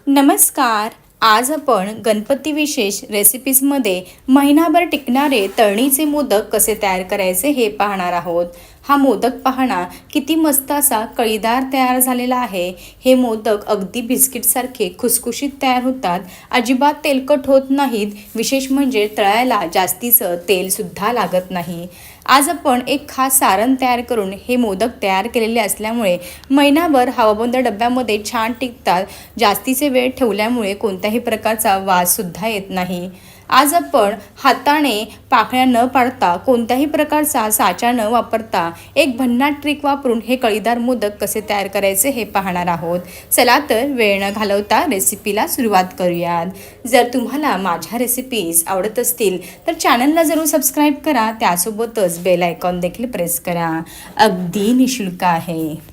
नमस्कार. आज आपण गणपती विशेष रेसिपीजमध्ये महिनाभर टिकणारे तळणीचे मोदक कसे तयार करायचे हे पाहणार आहोत. हा मोदक पाहणा किती मस्त असा कळीदार तयार झालेला आहे. हे मोदक अगदी बिस्किटसारखे खुसखुशीत तयार होतात. अजिबात तेलकट होत नाहीत. विशेष म्हणजे तळायला जास्तीचं तेलसुद्धा लागत नाही. आज आपण एक खास सारण तयार करून हे मोदक तयार केलेले असल्यामुळे महिनाभर हवाबंद डब्यामध्ये छान टिकतात. जास्तीचे वेळ ठेवल्यामुळे कोणत्याही प्रकारचा वाससुद्धा येत नाही. आज आपण हाताने पाकळ्या न पाडता कोणत्याही प्रकारचा साचा न वापरता एक भन्नाट ट्रिक वापरून हे कळीदार मोदक कसे तयार करायचे हे पाहणार आहोत. चला तर वेळ न घालवता रेसिपीला सुरुवात करूयात. जर तुम्हाला माझ्या रेसिपीज आवडत असतील तर चॅनलला जरूर सबस्क्राईब करा. त्यासोबतच बेल आयकॉन देखील प्रेस करा. अगदी निःशुल्क आहे.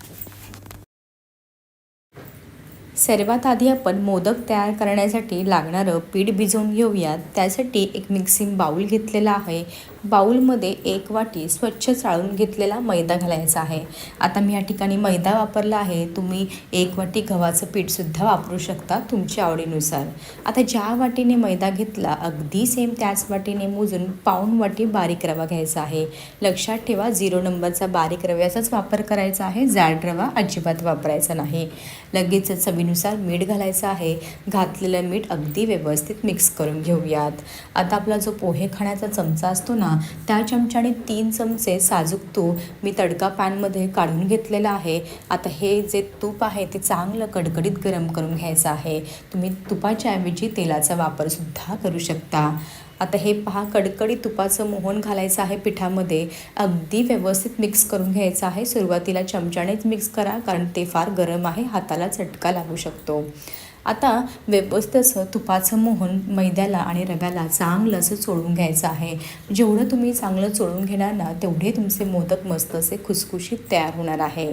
सर्वात आधी आपण मोदक तयार करण्यासाठी लागणारं पीठ भिजवून घेऊयात. त्यासाठी एक मिक्सिंग बाऊल घेतलेला आहे. बाऊलमध्ये 1 वाटी स्वच्छ चाळून घेतलेला मैदा घालायचा आहे. आता मी या ठिकाणी मैदा वापरला आहे. तुम्ही 1 वाटी गव्हाचं पीठसुद्धा वापरू शकता तुमच्या आवडीनुसार. आता ज्या वाटीने मैदा घेतला अगदी सेम त्याच वाटीने मोजून पाऊण वाटी बारीक रवा घ्यायचा आहे. लक्षात ठेवा 0 नंबरचा बारीक रव्याचाच वापर करायचा आहे. जाड रवा अजिबात वापरायचा नाही. लगेच चवीनुसार मीठ घालायचं आहे. घातलेलं मीठ अगदी व्यवस्थित मिक्स करून घेऊयात. आता आपला जो पोहे खाण्याचा चमचा असतो ना त्या चमच्याने 3 चमचे साजूक तूप मी तडका पॅनमध्ये काढून घेतलेलं आहे. आता हे जे तूप आहे ते चांगलं कडकडीत गरम करून घ्यायचं आहे. तुम्ही तुपाच्या ऐवजी तेलाचा वापरसुद्धा करू शकता. आता हे पहा कडकडीत तुपाचं मोहन घालायचं आहे पिठामध्ये. अगदी व्यवस्थित मिक्स करून घ्यायचं आहे. सुरुवातीला चमच्यानेच मिक्स करा कारण ते फार गरम आहे. हाताला चटका लागू शकतो. आता व्यवस्थित असं तुपाचं मोहन मैद्याला आणि रव्याला चांगलं असं चोळून घ्यायचं आहे. जेवढं तुम्ही चांगलं चोळून घेणार ना तेवढे तुमचे मोदक मस्त असे खुसखुशीत तयार होणार आहे.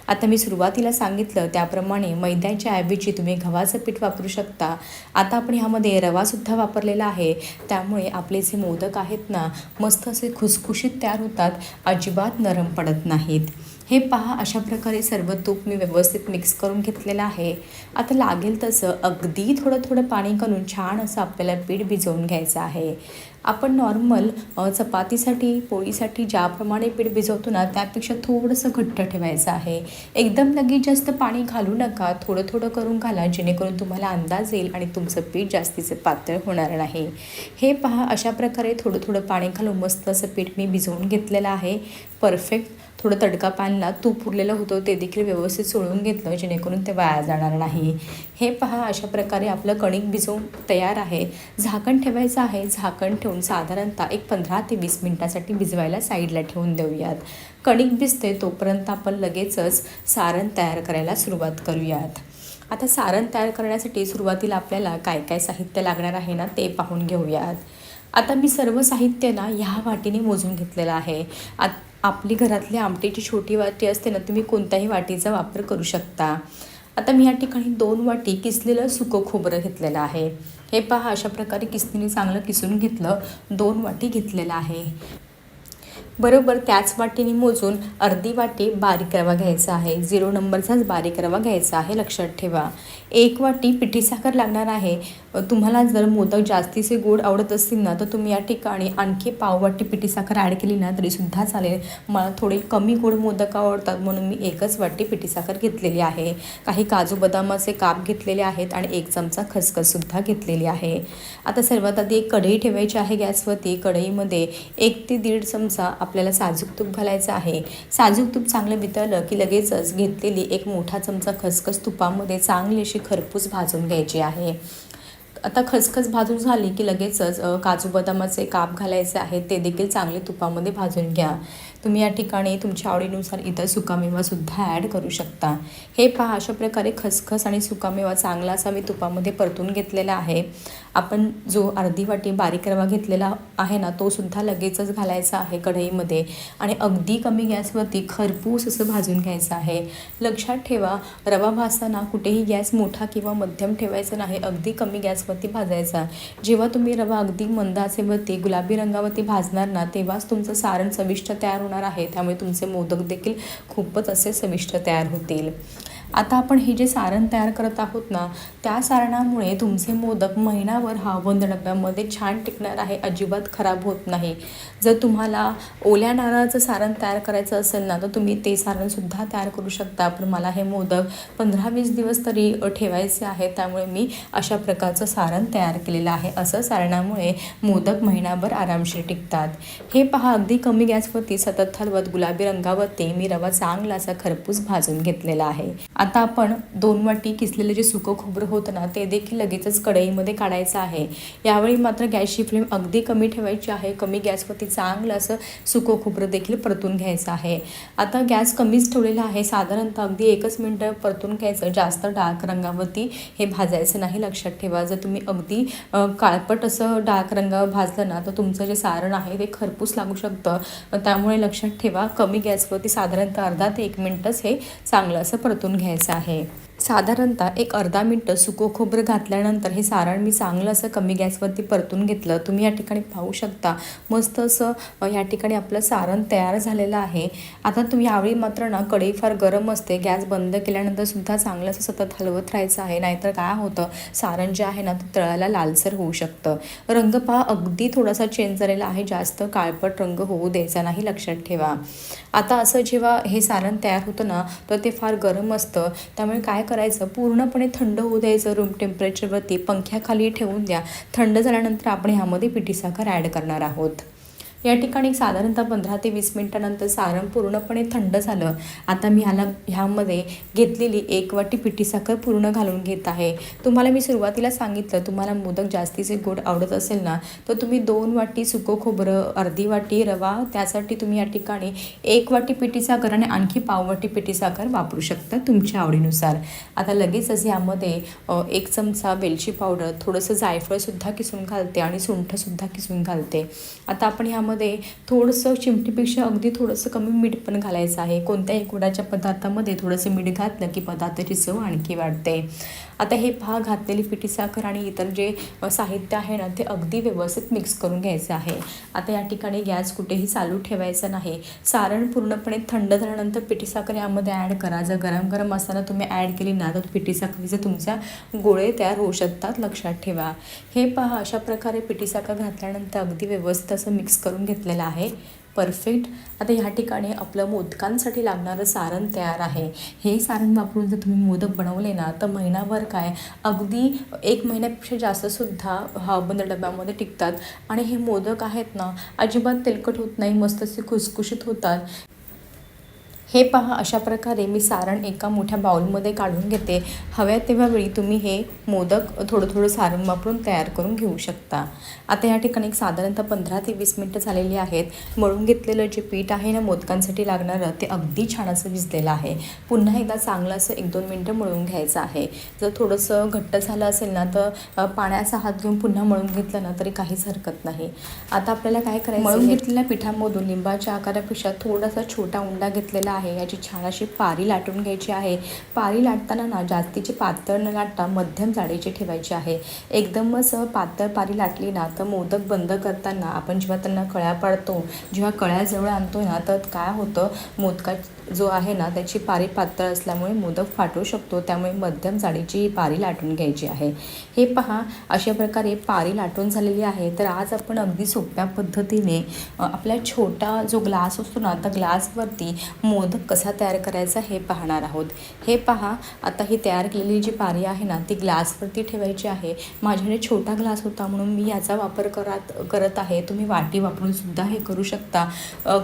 आता मी सुरुवातीला सांगितलं त्याप्रमाणे मैद्याच्या ऐवजी तुम्ही गव्हाचं पीठ वापरू शकता. आता आपण ह्यामध्ये रवासुद्धा वापरलेला आहे. त्यामुळे आपले जे मोदक आहेत ना मस्त असे खुसखुशीत तयार होतात. अजिबात नरम पडत नाहीत. हे पहा अशा प्रकारे सर्व तूप मी व्यवस्थित मिक्स करून घेतलेलं आहे. आता लागेल तसं अगदी थोडं थोडं पाणी घालून छान असं आपल्याला पीठ भिजवून घ्यायचं आहे. आपण नॉर्मल चपातीसाठी पोळीसाठी ज्याप्रमाणे पीठ भिजवतो ना त्यापेक्षा थोडंसं घट्ट ठेवायचं आहे. एकदम लगेच जास्त पाणी घालू नका. थोडं थोडं करून घाला जेणेकरून तुम्हाला अंदाज येईल आणि तुमचं पीठ जास्तीचं पातळ होणार नाही. हे पहा अशा प्रकारे थोडं थोडं पाणी घालून मस्त असं पीठ मी भिजवून घेतलेलं आहे. परफेक्ट. थोडं तडका पॅनला तूप उरलेलं होतं ते देखील व्यवस्थित चोळून घेतलं जेणेकरून ते वाया जाणार नाही. हे पहा अशा प्रकारे आपलं कणिक भिजवून तयार आहे. झाकण ठेवायचं आहे. झाकण ठेवून साधारणतः एक 15 ते 20 मिनिटासाठी भिजवायला साईडला ठेवून देऊयात. कणिक भिजते तोपर्यंत आपण लगेचच सारण तयार करायला सुरुवात करूयात. आता सारण तयार करण्यासाठी सुरुवातीला आपल्याला काय काय साहित्य लागणार आहे ना ते पाहून घेऊयात. आता मी सर्व साहित्य ना ह्या वाटीने मोजून घेतलेलं आहे. आपली घरातली आमटीची छोटी वाटी असते ना तुम्ही कोणत्याही वाटीचा वापर करू शकता. आता मी या ठिकाणी 2 वाटी किसलेलं सुकं खोबरं घेतलेलं आहे. हे पहा अशा प्रकारे किसणीने चांगलं किसून घेतलं. 2 वाटी घेतलेलं आहे. बरोबर त्याच वाटीने मोजून अर्धी वाटी बारीक रवा घ्यायचा आहे. 0 नंबरचाच बारीक रवा घ्यायचा आहे. लक्षात ठेवा. 1 वाटी पिठी साखर लागणार आहे. तुम्हाला जर मोदक जास्तीचे गोड आवडत असतील ना तर तुम्ही या ठिकाणी आणखी पाव वाटी पिठी साखर ॲड केली ना तरीसुद्धा चालेल. मला थोडे कमी गोड मोदक आवडतात म्हणून मी 1च वाटी पिठी साखर घेतलेली आहे. काही काजू बदामाचे काप घेतलेले आहेत आणि 1 चमचा खसखससुद्धा घेतलेली आहे. आता सर्वात आधी एक कढई ठेवायची आहे गॅसवरती. कढईमध्ये 1 ते 1.5 चमचा आपल्याला साजूक तूप घालायचं आहे. साजूक तूप चांगलं वितळलं की लगेचच घेतलेली 1 मोठा चमचा खसखस तुपामध्ये चांगली अशी खरपूस भाजून घ्यायची आहे. आता खसखस भाजून झाली की लगेचच काजू बदामाचे काप घालायचे आहेत. ते देखील चांगले तुपामध्ये भाजून घ्या. तुम्ही या ठिकाणी तुमच्या आवडीनुसार इतर सुकामेवासुद्धा ॲड करू शकता. हे पहा अशा प्रकारे खसखस आणि सुकामेवा चांगला असा मी तुपामध्ये परतून घेतलेला आहे. आपण जो अर्धी वाटी बारीक रवा घेतलेला आहे ना तोसुद्धा लगेचच घालायचा आहे कढईमध्ये आणि अगदी कमी गॅसवरती खरपूस असं भाजून घ्यायचं आहे. लक्षात ठेवा रवा भाजताना कुठेही गॅस मोठा किंवा मध्यम ठेवायचा नाही. अगदी कमी गॅसवरती भाजायचा. जेव्हा तुम्ही रवा अगदी मंद आचेवरती गुलाबी रंगावरती भाजणार ना तेव्हाच तुमचं सारण चविष्ट तयार होणार आहे. त्यामुळे तुमचे मोदक देखील खूपच असे चविष्ट तयार होतील. आता आपण हे जे सारण तयार करत आहोत ना, त्या सारणामुळे तुमचे मोदक महिनाभर हा बंद डब्यामध्ये छान टिकणार आहे, अजिबात खराब होत नाही. जर तुम्हाला ओल्या नारळाचं सारण तयार करायचं असेल ना, तर तुम्ही ते सारणसुद्धा तयार करू शकता. पण मला हे मोदक 15-20 दिवस तरी ठेवायचे आहे, त्यामुळे मी अशा प्रकारचं सारण तयार केलेलं आहे. असं सारणामुळे मोदक महिनाभर आरामशीर टिकतात. हे पहा, अगदी कमी गॅसवरती सतत हलवत गुलाबी रंगावरती मी रवा चांगला असा खरपूस भाजून घेतलेला आहे. आता आपण 2 वाटी किसलेलं जे सुकं खोबरं होतं ना, ते देखील लगेचच कढईमध्ये काढायचं आहे. यावेळी मात्र गॅसची फ्लेम अगदी कमी ठेवायची आहे. कमी गॅसवरती चांगलं असं सुकं खोबरं देखील परतून घ्यायचं आहे. आता गॅस कमीच ठेवलेला आहे. साधारणतः अगदी 1 मिनिट परतून घ्यायचं. जास्त डार्क रंगावरती हे भाजायचं नाही, लक्षात ठेवा. जर तुम्ही अगदी काळपट असं डार्क रंगावर भाजलं ना, तर तुमचं जे सारण आहे ते खरपूस लागू शकतं. त्यामुळे लक्षात ठेवा, कमी गॅसवरती साधारणतः अर्धा ते 1 मिनिटच हे चांगलं असं परतून घ्यायचं आहे. साधारणतः एक अर्धा मिनिट सुकं खोबरं घातल्यानंतर हे सारण मी चांगलं असं कमी गॅसवरती परतून घेतलं. तुम्ही या ठिकाणी पाहू शकता, मस्त असं या ठिकाणी आपलं सारण तयार झालेलं आहे. आता तुम्ही यावेळी मात्र ना, कढई फार गरम असते. गॅस बंद केल्यानंतर सुद्धा चांगलं असं सतत हलवत राहायचं आहे, नाहीतर काय होतं, सारण जे आहे ना, ते तळायला लालसर होऊ शकतं. रंग पहा, अगदी थोडासा चेंज झालेला आहे. जास्त काळपट रंग होऊ द्यायचा नाही, लक्षात ठेवा. आता असं जेव्हा हे सारण तयार होतं ना, तर ते फार गरम असतं. त्यामुळे काय करायचं, पूर्णपणे थंड होऊ द्यायचं. रूम टेम्परेचरवरती पंख्याखाली ठेवून द्या. थंड झाल्यानंतर आपण ह्यामध्ये पिठी साखर ॲड करणार आहोत. या ठिकाणी साधारणतः 15 ते 20 मिनिटानंतर सारण पूर्णपणे थंड झालं. आता मी ह्यामध्ये घेतलेली 1 वाटी पिठी साखर पूर्ण घालून घेत आहे. तुम्हाला मी सुरुवातीला सांगितलं, तुम्हाला मोदक जास्तीचे गोड आवडत असेल ना, तर तुम्ही 2 वाटी सुकं खोबरं, अर्धी वाटी रवा, त्यासाठी तुम्ही या ठिकाणी 1 वाटी पिठी साखर आणि आणखी पाव वाटी पिठी साखर वापरू शकता तुमच्या आवडीनुसार. आता लगेचच यामध्ये 1 चमचा वेलची पावडर, थोडंसं जायफळसुद्धा किसून घालते आणि सुंठसुद्धा किसून घालते. आता आपण ह्यामध्ये थोडंसं चिमटीपेक्षा अगदी थोडंसं कमी मीठ पण घालायचं आहे. कोणत्याही गोडाच्या पदार्थामध्ये थोडंसं मीठ घातलं की पदार्थाची चव आणखी वाढते. आता हे पहा, घातलेली पिठी साखर आणि इतर जे साहित्य आहे ना, ते अगदी व्यवस्थित मिक्स करून घ्यायचं आहे. आता या ठिकाणी गॅस कुठेही चालू ठेवायचा नाही. सारण पूर्णपणे थंड झाल्यानंतर पिठी साखर यामध्ये ॲड करा. जर गरम गरम असताना तुम्ही ॲड केली ना, तर पिठी साखरेचे तुमच्या गोळे तयार होऊ शकतात, लक्षात ठेवा. हे पहा, अशा प्रकारे पिठी साखर घातल्यानंतर अगदी व्यवस्थित असं मिक्स करून घेतलेलं आहे. परफेक्ट. आता ह्या ठिकाणी आपलं मोदकांसाठी लागणारं सारण तयार आहे. हे सारण वापरून जर तुम्ही मोदक बनवले ना, तर महिनाभर काय, अगदी 1 महिन्यापेक्षा जास्तसुद्धा हा बंद डब्यामध्ये टिकतात. आणि हे मोदक आहेत ना, अजिबात तेलकट होत नाही, मस्त असे खुसखुशीत होतात. हे पहा, अशा प्रकारे मी सारण एका मोठ्या बाउलमध्ये काढून घेते. हव्या तेव्हा वेळी तुम्ही हे मोदक थोडं थोडं सारण वापरून तयार करून घेऊ शकता. आता या ठिकाणी साधारणतः 15 ते 20 मिनिटं झालेली आहेत. मळून घेतलेलं जे पीठ आहे ना, मोदकांसाठी लागणारं, ते अगदी छान असं भिजलेलं आहे. पुन्हा एकदा चांगलं असं 1-2 मिनिटं मळून घ्यायचं आहे. जर थोडंसं घट्ट झालं असेल ना, तर पाण्याचा हात घेऊन पुन्हा मळून घेतलं ना, तरी काहीच हरकत नाही. आता आपल्याला काय करायचं, मळून घेतलेल्या पिठामधून लिंबाच्या आकारापेक्षा थोडासा छोटा उंडा घेतलेला आहे. याची छान अशी पारी लाटून घ्यायची आहे. पारी लाटताना ना, जास्तीची पातळ न लाटता मध्यम जाडीची ठेवायची आहे. एकदमच पातळ पारी लाटली ना, तर मोदक बंद करताना आपण जेव्हा त्यांना कळ्या पाडतो, जेव्हा कळ्या जवळ आणतो ना, तर काय होतं, मोदका जो आहे ना, त्याची पारी पातळ असल्यामुळे मोदक फाटू शकतो. त्यामुळे मध्यम जाडीची पारी लाटून घ्यायची आहे. हे पहा, अशा प्रकारे पारी लाटून झालेली आहे. तर आज आपण अगदी सोप्या पद्धतीने आपला छोटा जो ग्लास असतो ना, त्या ग्लासवरती मोदक कसा तयार करायचा हे पाहणार आहोत. हे पहा, आता ही तयार केलेली जी पारी आहे ना, ती ग्लासवरती ठेवायची आहे. माझ्याकडे छोटा ग्लास होता म्हणून मी याचा वापर करत आहे. तुम्ही वाटी वापरून सुद्धा हे करू शकता.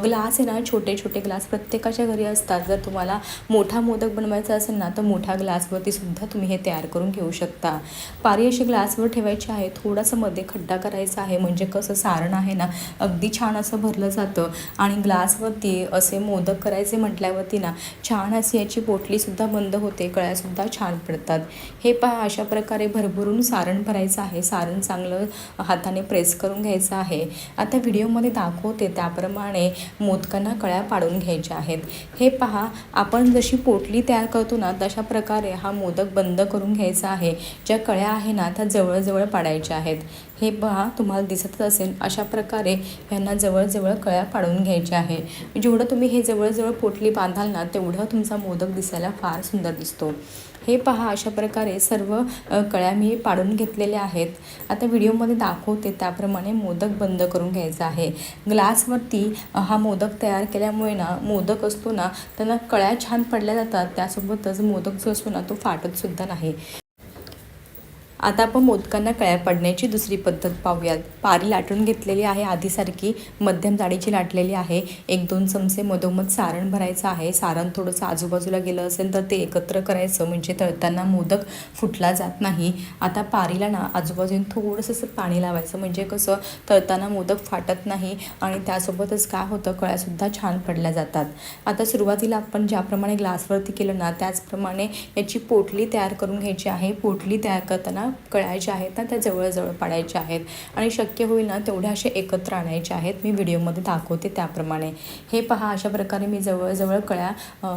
ग्लास आहे ना, छोटे छोटे ग्लास प्रत्येकाच्या घरी असतात. जर तुम्हाला मोठा मोदक बनवायचा असेल ना, तर मोठ्या ग्लासवरती सुद्धा तुम्ही हे तयार करून घेऊ शकता. पारी अशी ग्लासवर ठेवायची आहे. थोडासा मध्ये खड्डा करायचा आहे, म्हणजे कसं सारण आहे ना, अगदी छान असं भरलं जातं. आणि ग्लासवरती असे मोदक करायचे म्हटल्यावरती ना, छान अशी याची पोटलीसुद्धा बंद होते, कळ्यासुद्धा छान पडतात. हे पहा, अशा प्रकारे भरभरून सारण भरायचं आहे. सारण चांगलं हाताने प्रेस करून घ्यायचं आहे. आता व्हिडिओमध्ये दाखवते त्याप्रमाणे मोदकांना कळ्या पाडून घ्यायच्या आहेत. हे हे पहा, आपण जशी पोटली तयार करतो ना तशा प्रकारे हा मोदक बंद करून घ्यायचा आहे. ज्या कळ्या आहे ना त्या जवळ पाडायच्या आहेत. हे पहा, तुम्हाला दिसत असेल अशा प्रकारे ह्यांना जवळ कळ्या पाडून घ्यायच्या आहे. जेवढं तुम्ही हे जवळ पोटली बांधाल ना तेवढं तुमचा मोदक दिसायला फार सुंदर दिसतो. हे पहा, अशा प्रकारे सर्व कळ्या मी पाडून घेतलेल्या आहेत. आता व्हिडिओमध्ये दाखवते त्याप्रमाणे मोदक बंद करून घ्यायचा आहे. ग्लासवरती हा मोदक तयार केल्यामुळे ना मोदक असतो ना त्यांना कळ्या छान पडल्या जातात. त्यासोबतच मोदक जो असतो ना तो फाटतसुद्धा नाही. आता आपण मोदकांना कळ्या पडण्याची दुसरी पद्धत पाहूयात. पारी लाटून घेतलेली आहे आधीसारखी, मध्यम जाडीची लाटलेली आहे. 1-2 चमचे मधोमध सारण भरायचं आहे. सारण थोडंसं आजूबाजूला गेलं असेल तर ते एकत्र करायचं, म्हणजे तळताना मोदक फुटला जात नाही. आता पारीला ना आजूबाजूने थोडंसं पाणी लावायचं, म्हणजे कसं तळताना मोदक फाटत नाही आणि त्यासोबतच काय होतं, कळ्यासुद्धा छान पडल्या जातात. आता सुरुवातीला आपण ज्याप्रमाणे ग्लासवरती केलं ना त्याचप्रमाणे याची पोटली तयार करून घ्यायची आहे. पोटली तयार करताना कळ्या ज्या आहेत ना त्या जवळ पाडायच्या आहेत आणि शक्य होईल ना तेवढ्या असे एकत्र आणायच्या आहेत. मी व्हिडिओमध्ये दाखवते त्याप्रमाणे. हे पहा, अशा प्रकारे मी जवळ कळ्या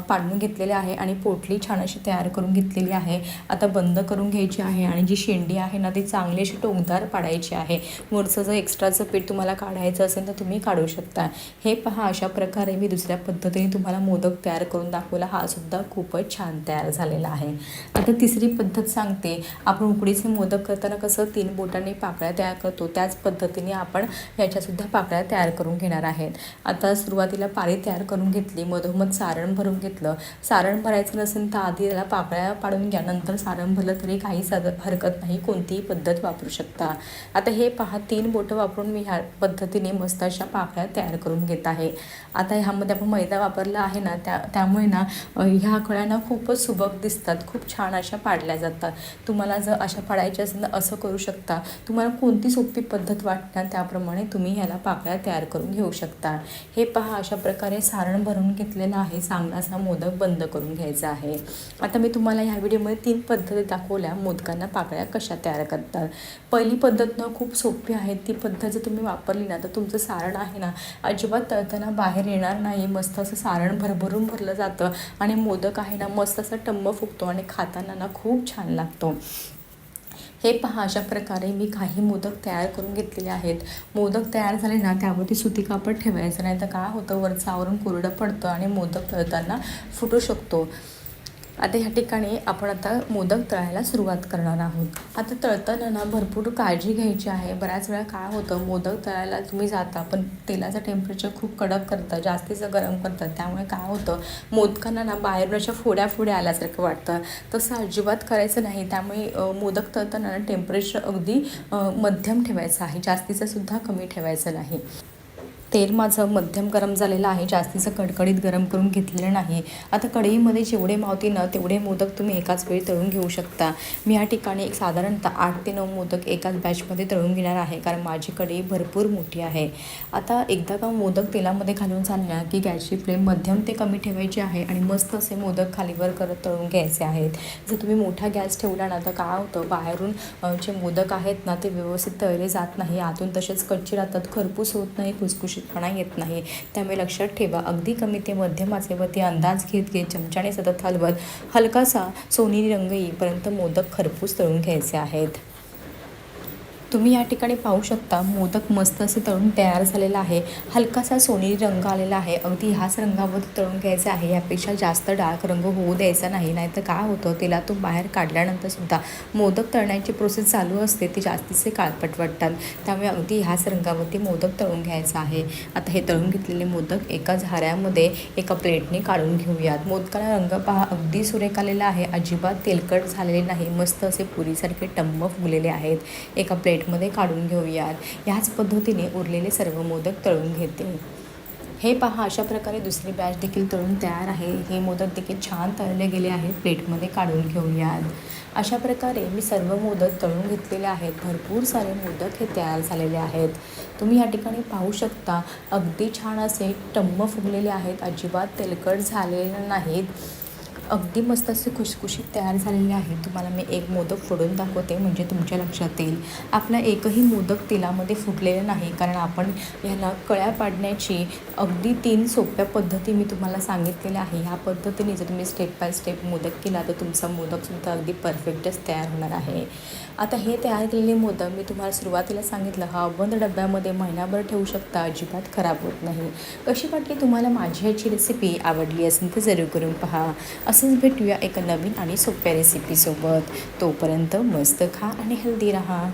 पाडून घेतलेल्या आहे आणि पोटली छान अशी तयार करून घेतलेली आहे. आता बंद करून घ्यायची आहे आणि जी शेंडी आहे ना ती चांगली अशी टोकदार पाडायची आहे. वरचं जर एक्स्ट्राचं पीठ तुम्हाला काढायचं असेल तर तुम्ही काढू शकता. हे पहा, अशा प्रकारे मी दुसऱ्या पद्धतीने तुम्हाला मोदक तयार करून दाखवला. हा सुद्धा खूपच छान तयार झालेला आहे. आता तिसरी पद्धत सांगते. आपण उकडीचे मोदक करताना कसं 3 बोटांनी पाकळ्या तयार करतो त्याच पद्धतीने आपण याच्यासुद्धा पाकळ्या तयार करून घेणार आहेत. आता सुरुवातीला पारी तयार करून घेतली, मधोमध सारण भरून घेतलं. सारण भरायचं नसेल तर आधी त्याला पाकळ्या पाडून घ्या, नंतर सारण भरलं तरी काहीच हरकत नाही, कोणतीही पद्धत वापरू शकता. आता हे पहा, 3 बोटं वापरून मी ह्या पद्धतीने मस्त अशा पाकळ्या तयार करून घेत आहे. आता ह्यामध्ये आपण मैदा वापरला आहे ना त्यामुळे ना ह्या कळ्या खूपच सुबक दिसतात, खूप छान अशा पाडल्या जातात. तुम्हाला जर अशा पाडायचे असेल तर असं करू शकता. तुम्हाला कोणती सोपी पद्धत वाटणार त्याप्रमाणे तुम्ही ह्याला पाकळ्या तयार करून घेऊ शकता. हे पहा, अशा प्रकारे सारण भरून घेतलेलं आहे. चांगला असा मोदक बंद करून घ्यायचा आहे. आता मी तुम्हाला ह्या व्हिडिओमध्ये 3 पद्धती दाखवल्या मोदकांना पाकळ्या कशा तयार करतात. पहिली पद्धत ना खूप सोपी आहे. ती पद्धत जर तुम्ही वापरली ना तर तुमचं सारण आहे ना अजिबात तळताना बाहेर येणार नाही. मस्त असं सारण भरभरून भरलं जातं आणि मोदक आहे ना मस्त असा टम्म फुगतो आणि खाताना ना खूप छान लागतो. हे पहा, अशा प्रकारे मी काही मोदक तयार करून घेतलेले आहेत. मोदक तयार झाले ना त्यावरती सुती कापड ठेवायचं, नाही तर काय होतं वरचं आवरण कोरडं पडतं आणि मोदक तळताना फुटू शकतो. आता ह्या ठिकाणी आपण आता मोदक तळायला सुरुवात करणार आहोत. आता तळताना ना भरपूर काळजी घ्यायची आहे. बऱ्याच वेळा काय होतं, मोदक तळायला तुम्ही जाता पण तेलाचं टेम्परेचर खूप कडक करतं, जास्तीचं गरम करतं. त्यामुळे काय होतं, मोदकांना ना बाहेरून अशा फोड्या आल्यासारखं वाटतं. तसं अजिबात करायचं नाही. त्यामुळे मोदक तळताना टेम्परेचर अगदी मध्यम ठेवायचं आहे, जास्तीचं सुद्धा कमी ठेवायचं नाही. तेल माझं मध्यम गरम झालेलं आहे, जास्तीचं कडकडीत गरम करून घेतलेलं नाही. आता कढईमध्ये जेवढे मावतील ना तेवढे मोदक तुम्ही एकाच वेळी तळून घेऊ शकता. मी या ठिकाणी एक साधारणतः 8 ते 9 मोदक एकाच बॅचमध्ये तळून घेणार आहे, कारण माझी कढई भरपूर मोठी आहे. आता एकदा का मोदक तेलामध्ये घालून झाल्या की गॅसची फ्लेम मध्यम ते कमी ठेवायची आहे आणि मस्त असे मोदक खालीवर करत तळून घ्यायचे आहेत. जर तुम्ही मोठा गॅस ठेवला ना तर काय होतं, बाहेरून जे मोदक आहेत ना ते व्यवस्थित तळले जात नाही, आतून तसेच कच्चे राहतात, खरपूस होत नाही, खुसखुशीतपणा येत नाही. त्यामुळे लक्षात ठेवा, अगदी कमी ते मध्यम आचेवरती अंदाज घेत चमच्याने सतत हलवत हलकासा सोनेरी रंग येईपर्यंत मोदक खरपूस तळून घ्यायचे आहेत. तुम्ही या ठिकाणी पाहू शकता मोदक मस्त असे तळून तयार झालेला आहे. हलकासा सोनेरी रंग आलेला आहे. अगदी ह्याच रंगामध्ये तळून घ्यायचं आहे, यापेक्षा जास्त डार्क रंग होऊ द्यायचा नाही. नाहीतर काय होतं, तेलातून बाहेर काढल्यानंतर सुद्धा मोदक तळण्याची प्रोसेस चालू असते, ती जास्तीचे काळपट वाटतात. त्यामुळे अगदी ह्याच रंगावरती मोदक तळून घ्यायचं आहे. आता हे तळून घेतलेले मोदक एका झाऱ्यामध्ये एका प्लेटने काढून घेऊयात. मोदकाला रंग पहा, अगदी सुरेख आलेला आहे, अजिबात तेलकट झालेले नाही, मस्त असे पुरीसारखे टम्म फुगलेले आहेत. एका प्लेटमध्ये काढून घेऊयात. ह्याच पद्धतीने उरलेले सर्व मोदक तळून घेते. हे पहा, अशा प्रकारे दुसरी बॅच देखील तळून तयार आहे. हे मोदक देखील छान तळले गेले आहेत. प्लेटमध्ये काढून घेऊयात. अशा प्रकारे मी सर्व मोदक तळून घेतलेले आहेत. भरपूर सारे मोदक हे तयार झालेले आहेत. तुम्ही या ठिकाणी पाहू शकता, अगदी छान असे टम्म फुगलेले आहेत, अजिबात तेलकट झालेले नाहीत. अगदी मस्त असे खुशखुशीत तयार झालेले आहे. तुम्हाला मी एक मोदक फोडून दाखवते म्हणजे तुमच्या लक्षात येईल. आपला एकही मोदक तेलामध्ये फुटलेला नाही, कारण आपण ह्याला कळ्या पाडण्याची अगदी 3 सोप्या पद्धती मी तुम्हाला सांगितलेल्या आहे. ह्या पद्धतीने जर तुम्ही स्टेप बाय स्टेप मोदक केला तर तुमचा मोदकसुद्धा अगदी परफेक्टच तयार होणार आहे. आता हे तयार केलेले मोदक मी तुम्हाला सुरुवातीला सांगितलं, हा बंद डब्यामध्ये महिनाभर ठेवू शकता, अजिबात खराब होत नाही. कशी वाटली तुम्हाला माझी ह्याची रेसिपी? आवडली असेल तर जरूर करून पहा. असंच भेटूया एका नवीन आणि सोप्या रेसिपीसोबत. तोपर्यंत मस्त खा आणि हेल्दी राहा.